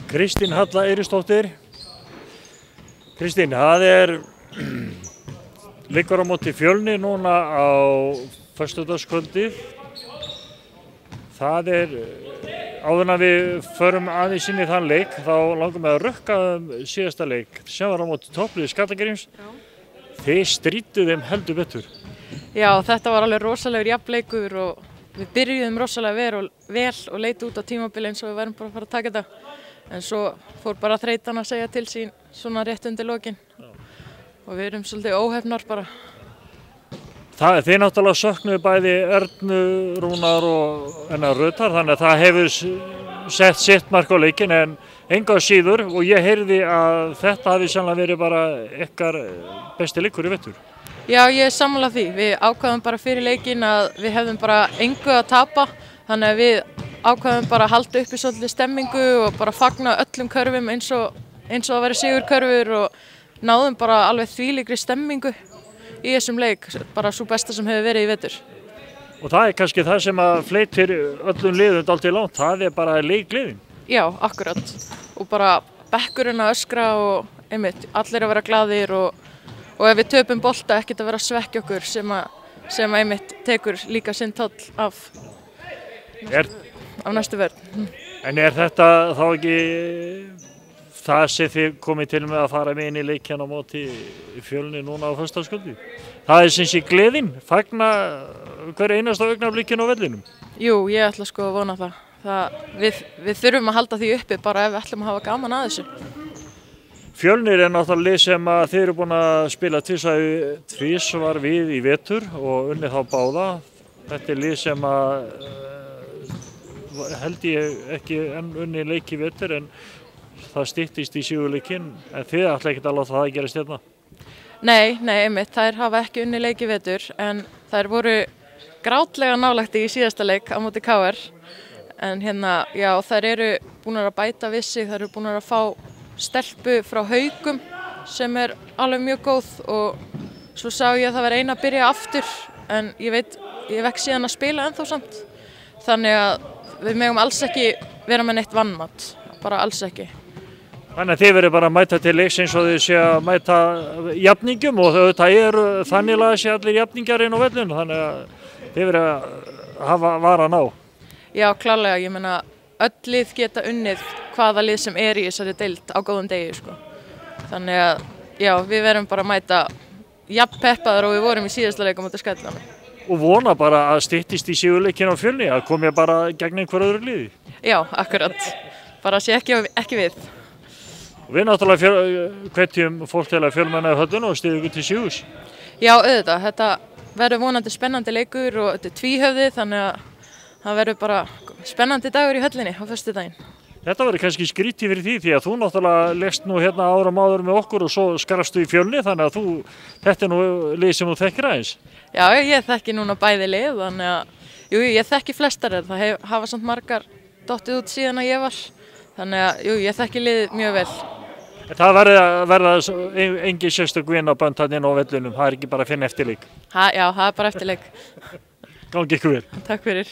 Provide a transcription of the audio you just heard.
Kristín Halla Eiríksdóttir. Kristín, það liggur á móti Fjölni núna á föstudagskvöldið. Það áður en við förum aðeins inn í þann leik, þá langum við að rukka síðasta leik sem var á móti toppliði Skallagríms. Þið strídduð þeim heldur betur. Já, þetta var alveg rosalegur jafnleikur og við byrjuðum rosalega vel og leitum út á tímabili eins og við værum bara að fara að taka þetta. En svo fór bara þreytan að segja til sín svona rétt undir lokin. Og við erum svolítið óhefnar bara. Þið náttúrulega söknuðu bæði Ernu, Rúnar og Rutar, þannig að það hefur sett sitt mark á leikin en enga síður og ég heyrði að þetta hafi sannlega verið bara ykkar besti leikur í vetur. Já, ég er sammála því. Við ákváðum bara fyrir leikin að við hefðum bara engu að tapa, þannig að við ákváðum bara að halda uppi svolítið stemmingu og bara fagna öllum körfum eins og að vera sigurkörfur og náðum bara alveg þvílíkri stemmingu í þessum leik, bara svo besta sem hefur verið í vetur. Og það kannski það sem að fleytir öllum liðum dálítið langt, það bara leikgleðin. Já, akkurat. Og bara bekkurinn að öskra og einmitt, allir að vera glaðir og ef við töpum bolta ekkert að vera að svekkja okkur sem einmitt tekur líka sinn toll af næstu vörn. En þetta þá ekki það sem þið komið til með að fara með inn í leikinn á móti Fjölni núna á föstudagskvöldið? Það sem sé gleðin, fagna hver einasta augnablikinn á vellinum? Jú, ég ætla sko að vona það. Við þurfum að halda því uppi bara ef við ætlum að hafa gaman að þessu. Fjölnir náttúrulega lið sem að þið eru búin að spila tvisvar við í vetur og unnið þá báða. Þetta lið sem að held ég ekki enn unnið leik í vetur en það styttist í sigurleikinn, en þið ætla ekkert að láta það að gerast hérna? Nei, einmitt, þær hafa ekki unnið leik í vetur en þær voru grátlega nálægt í síðasta leik á móti KR. En já, þær eru búin að bæta við sig, þær eru búin að fá stelpu frá Haugum sem alveg mjög góð og svo sá ég að það var eina að byrja aftur en ég hef ekki síðan að spila ennþá samt. Þannig að við megum alls ekki vera með neitt vanmat, bara alls ekki. Þannig að þið verður bara að mæta til leiks eins og þið sé að mæta jafningum og það þannig að sé allir jafningjar inn á vellinu, þannig að þið verður að hafa varan á. Já, klárlega, ég meina öll lið geta unnið hvaða lið sem í þessari deild á góðum degi, sko. Þannig að, já, við verðum bara að mæta jafn peppaðar og við vorum í síðasta leik á móti Skallagrími. Og vona bara að styttist í sigurleikinn á Fjölni, að komið bara gegn einhver öðru liði. Já, akkurat. Bara sé ekki við. Og við náttúrulega hvetjum fólk til að fjölmenna í hölluna og styðja ykkur til sigurs. Já, auðvitað. Þetta verður vonandi spennandi leikur og þetta tvíhöfði, þannig að það verður bara spennandi dagur í höllinni á föstudaginn. Þetta verður kannski skrítið fyrir því að þú náttúrulega leggst nú hérna árum áður með okkur og svo skarfstu í Fjölni, þannig að þetta nú lið sem þú þekkir aðeins. Já, ég þekki núna bæði lið, þannig að ég þekki flestar en það hafa samt margar dottið út síðan að ég var. Þannig að ég þekki liðið mjög vel. Það verða engin sérstök vinabönd þarna inn á vellinum, það ekki bara að finna eftirleik? Já, það bara eftirleik. Gangi ykkur vel. Takk fyrir.